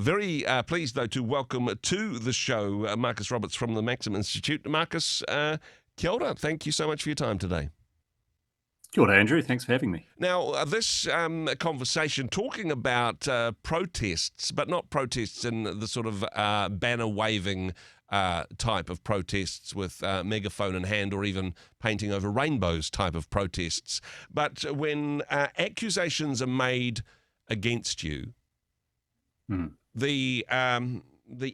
Very pleased, though, to welcome to the show Marcus Roberts from the Maxim Institute. Marcus, kia ora. Thank you so much for your time today. Kia ora, Andrew. Thanks for having me. Now, this conversation talking about protests, but not protests in the sort of banner-waving type of protests with megaphone in hand or even painting over rainbows type of protests. But when accusations are made against you, the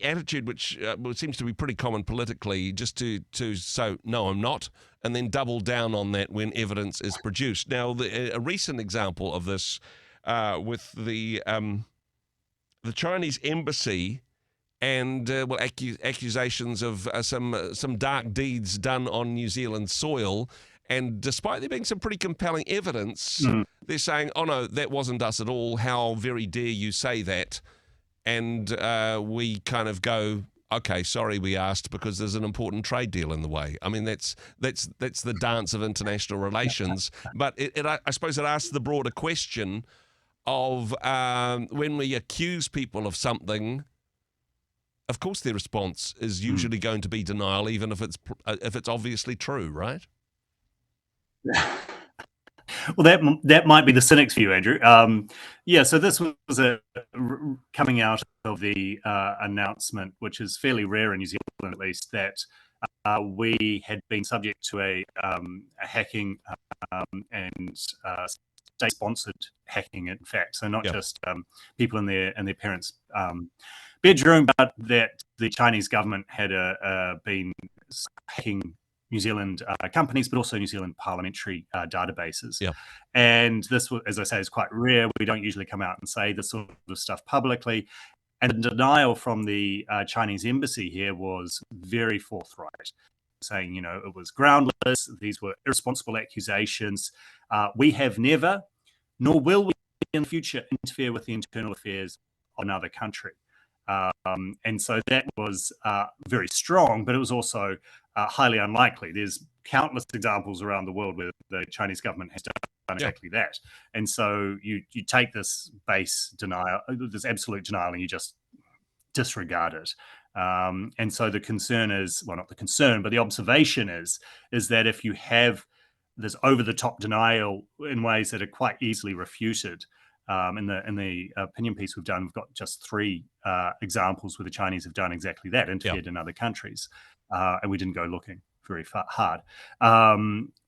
attitude, which seems to be pretty common politically, just to say, no, I'm not, and then double down on that when evidence is produced. Now, a recent example of this with the Chinese embassy and accusations of some dark deeds done on New Zealand soil. And despite there being some pretty compelling evidence, they're saying, oh, no, that wasn't us at all. How very dare you say that? And we kind of go, okay, sorry we asked because there's an important trade deal in the way. I mean, that's the dance of international relations. But I suppose it asks the broader question of when we accuse people of something, of course their response is usually going to be denial, even if it's obviously true, right? Well, that might be the cynic's view, Andrew. So this was coming out of the announcement, which is fairly rare in New Zealand, at least, that we had been subject to a hacking and state-sponsored hacking, in fact. So not just people in their parents' bedroom, but that the Chinese government had been hacking New Zealand companies, but also New Zealand parliamentary databases. And this, as I say, is quite rare. We don't usually come out and say this sort of stuff publicly. And the denial from the Chinese embassy here was very forthright, saying, it was groundless. These were irresponsible accusations. We have never, nor will we in the future, interfere with the internal affairs of another country. And so that was very strong, but it was also highly unlikely. There's countless examples around the world where the Chinese government has done exactly that. And so you take this base denial, this absolute denial, and you just disregard it. And so the concern is, well, not the concern, but the observation is that if you have this over-the-top denial in ways that are quite easily refuted, in the opinion piece we've done, we've got just 3 examples where the Chinese have done exactly that, interfered in other countries, and we didn't go looking very hard.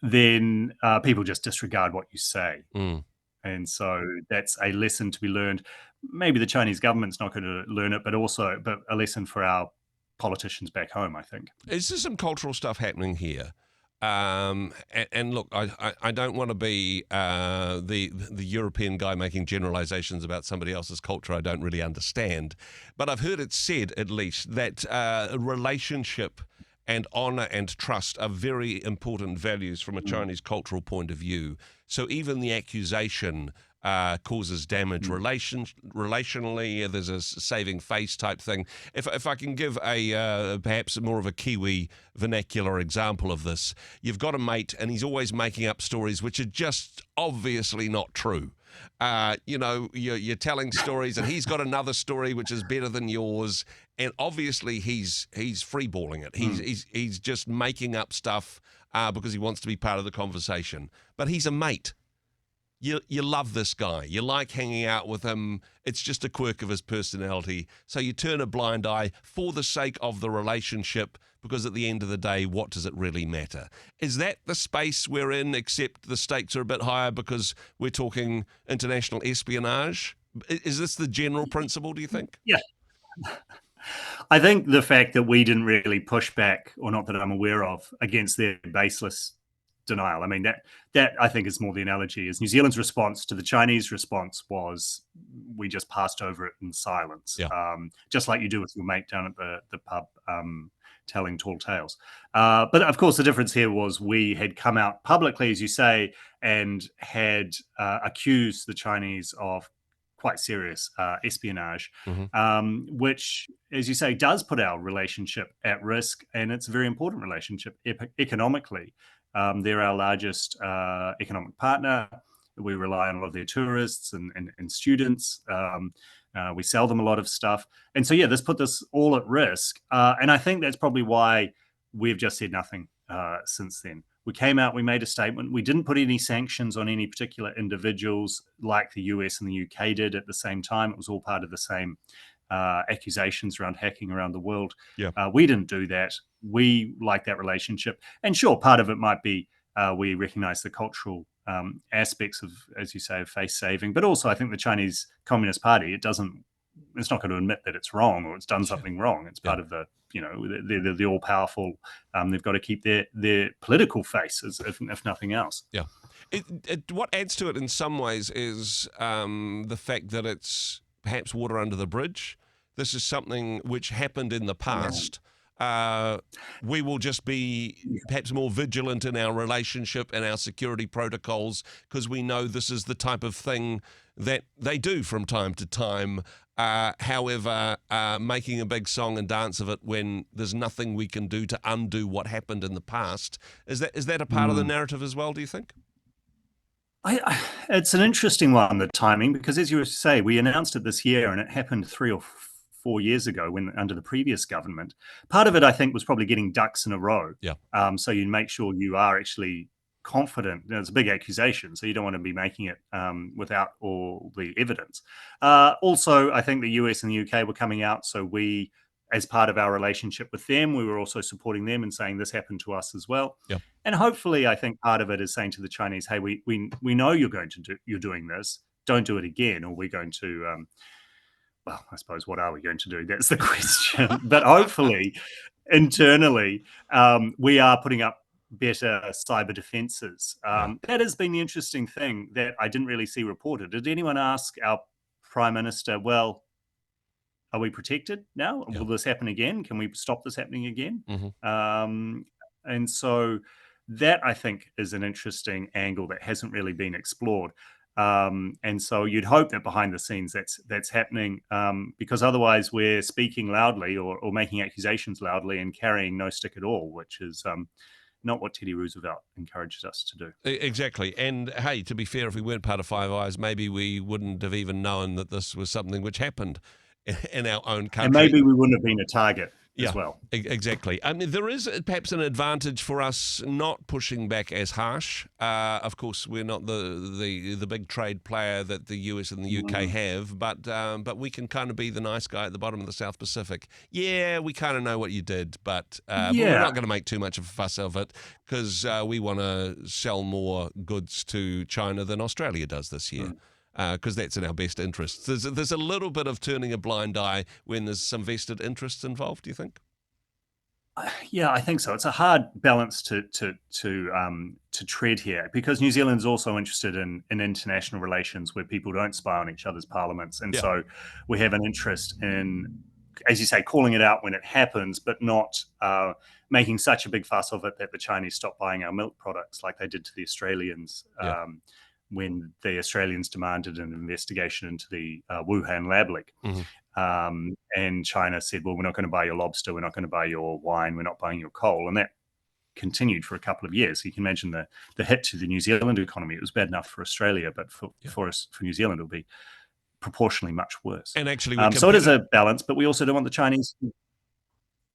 Then people just disregard what you say. And so that's a lesson to be learned. Maybe the Chinese government's not going to learn it, but a lesson for our politicians back home, I think. Is there some cultural stuff happening here? And look, I don't want to be the European guy making generalizations about somebody else's culture I don't really understand, but I've heard it said, at least, that relationship and honor and trust are very important values from a Chinese cultural point of view. So even the accusation causes damage relationally. There's a saving face type thing. If I can give a perhaps more of a Kiwi vernacular example of this, you've got a mate and he's always making up stories which are just obviously not true. You're telling stories and he's got another story which is better than yours, and obviously he's freeballing it. He's just making up stuff because he wants to be part of the conversation. But he's a mate. You love this guy. You like hanging out with him. It's just a quirk of his personality. So you turn a blind eye for the sake of the relationship, because at the end of the day, what does it really matter? Is that the space we're in, except the stakes are a bit higher because we're talking international espionage? Is this the general principle, do you think? Yeah. I think the fact that we didn't really push back, or not that I'm aware of, against their baseless denial. I mean, that I think is more the analogy. Is New Zealand's response to the Chinese response was we just passed over it in silence, just like you do with your mate down at the pub, telling tall tales. But of course, the difference here was we had come out publicly, as you say, and had accused the Chinese of quite serious espionage, which, as you say, does put our relationship at risk, and it's a very important relationship economically. They're our largest economic partner. We rely on a lot of their tourists and students. We sell them a lot of stuff. And so, yeah, this put this all at risk. And I think that's probably why we've just said nothing since then. We came out, we made a statement. We didn't put any sanctions on any particular individuals like the US and the UK did at the same time. It was all part of the same accusations around hacking around the world. Yeah. We didn't do that. We like that relationship. And sure, part of it might be we recognize the cultural aspects of, as you say, of face saving. But also, I think the Chinese Communist Party, it's not going to admit that it's wrong or it's done something wrong. It's part of the, they're the all powerful. They've got to keep their political face, if nothing else. Yeah. What adds to it in some ways is the fact that it's perhaps water under the bridge. This is something which happened in the past. We will just be perhaps more vigilant in our relationship and our security protocols because we know this is the type of thing that they do from time to time. However, making a big song and dance of it when there's nothing we can do to undo what happened in the past, is that a part of the narrative as well, do you think? It's an interesting one, the timing, because as you say, we announced it this year and it happened 3 or 4 years ago when under the previous government. Part of it, I think, was probably getting ducks in a row. Yeah. So you make sure you are actually confident. It's a big accusation, so you don't want to be making it without all the evidence. Also, I think the US and the UK were coming out, so we, as part of our relationship with them, we were also supporting them and saying this happened to us as well. Yeah. And hopefully, I think part of it is saying to the Chinese, "Hey, we know you're doing this. Don't do it again, or we're going to." Well, I suppose what are we going to do? That's the question. But hopefully, internally, we are putting up better cyber defenses. That has been the interesting thing that I didn't really see reported. Did anyone ask our Prime Minister, well, are we protected now? Yeah. Will this happen again? Can we stop this happening again? Mm-hmm. And so that, I think, is an interesting angle that hasn't really been explored. And so you'd hope that behind the scenes that's happening, because otherwise we're speaking loudly or making accusations loudly and carrying no stick at all, which is not what Teddy Roosevelt encouraged us to do. Exactly. And hey, to be fair, if we weren't part of Five Eyes, maybe we wouldn't have even known that this was something which happened in our own country. And maybe we wouldn't have been a target. As well. Exactly. I mean, there is perhaps an advantage for us not pushing back as harsh. Of course, we're not the big trade player that the US and the UK have, but we can kind of be the nice guy at the bottom of the South Pacific. Yeah, we kind of know what you did, but we're not going to make too much of a fuss of it because we want to sell more goods to China than Australia does this year. Because that's in our best interests. There's a little bit of turning a blind eye when there's some vested interests involved, do you think? Yeah, I think so. It's a hard balance to tread here because New Zealand's also interested in international relations where people don't spy on each other's parliaments. And so we have an interest in, as you say, calling it out when it happens, but not making such a big fuss of it that the Chinese stop buying our milk products like they did to the Australians. When the Australians demanded an investigation into the Wuhan lab leak. Mm-hmm. And China said, well, we're not going to buy your lobster, we're not going to buy your wine, we're not buying your coal. And that continued for a couple of years. You can imagine the hit to the New Zealand economy. It was bad enough for Australia, but for New Zealand, it'll be proportionally much worse. And actually, so it is a balance, but we also don't want the Chinese...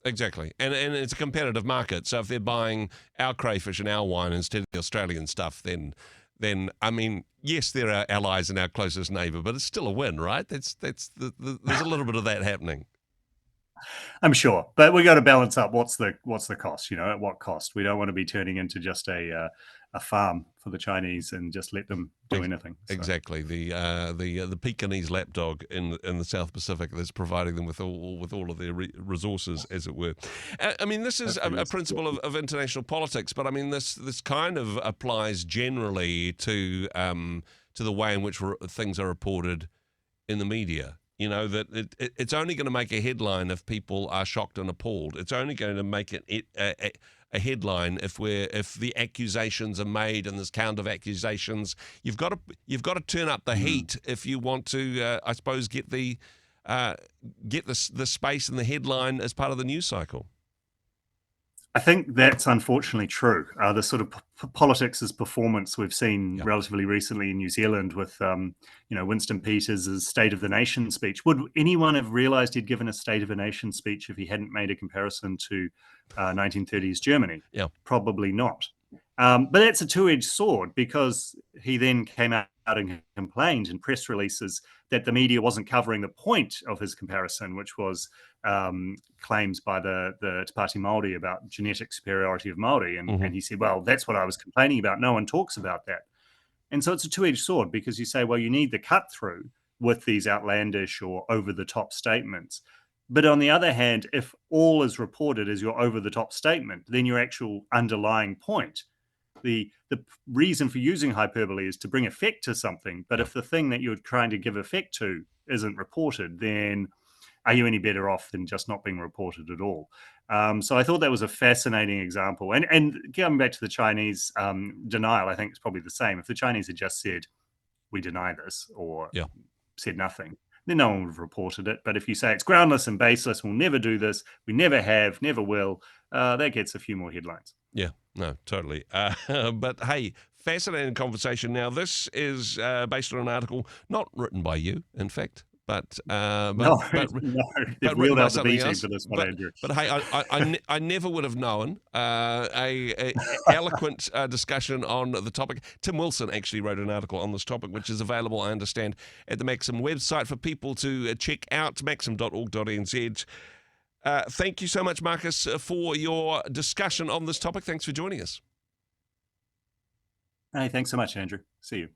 Exactly. And it's a competitive market. So if they're buying our crayfish and our wine instead of the Australian stuff, then I mean, yes, they're our allies and our closest neighbour, but it's still a win, right? There's a little bit of that happening. I'm sure, but we got to balance up what's the cost. At what cost? We don't want to be turning into just a farm for the Chinese and just let them do anything. So. Exactly, the Pekingese lapdog in the South Pacific that's providing them with all of their resources, as it were. I mean, this is a principle of international politics, but I mean this kind of applies generally to the way in which things are reported in the media. That it's only going to make a headline if people are shocked and appalled. It's only going to make it a headline if the accusations are made and there's count of accusations. You've got to turn up the heat if you want to, I suppose, get the space in the headline as part of the news cycle. I think that's unfortunately true. The sort of politics as performance we've seen relatively recently in New Zealand with, Winston Peters' State of the Nation speech. Would anyone have realised he'd given a State of the Nation speech if he hadn't made a comparison to 1930s Germany? Yeah. Probably not. But that's a two-edged sword, because he then came out and complained in press releases that the media wasn't covering the point of his comparison, which was claims by the Te Pāti Māori about genetic superiority of Māori. And he said, well, that's what I was complaining about. No one talks about that. And so it's a two-edged sword, because you say, well, you need the cut through with these outlandish or over-the-top statements. But on the other hand, if all is reported as your over-the-top statement, then your actual underlying point, the reason for using hyperbole is to bring effect to something. But if the thing that you're trying to give effect to isn't reported, then are you any better off than just not being reported at all? So I thought that was a fascinating example. And going back to the Chinese denial, I think it's probably the same. If the Chinese had just said, we deny this, or said nothing, then no one would have reported it. But if you say it's groundless and baseless, we'll never do this, we never have, never will, that gets a few more headlines. Yeah, no, totally. But hey, fascinating conversation. Now, this is based on an article not written by you, in fact, but They've written wheeled by out the something B team else. for this one, Andrew. But hey, I never would have known a eloquent discussion on the topic. Tim Wilson actually wrote an article on this topic, which is available, I understand, at the Maxim website for people to check out, maxim.org.nz. Thank you so much, Marcus, for your discussion on this topic. Thanks for joining us. Hey, thanks so much, Andrew. See you.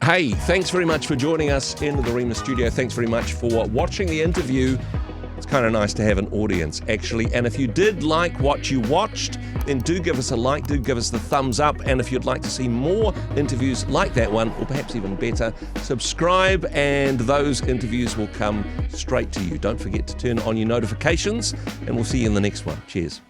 Hey, thanks very much for joining us in the Rhema studio. Thanks very much for watching the interview. It's kind of nice to have an audience, actually. And if you did like what you watched, then do give us a like, do give us the thumbs up. And if you'd like to see more interviews like that one, or perhaps even better, subscribe and those interviews will come straight to you. Don't forget to turn on your notifications, and we'll see you in the next one. Cheers.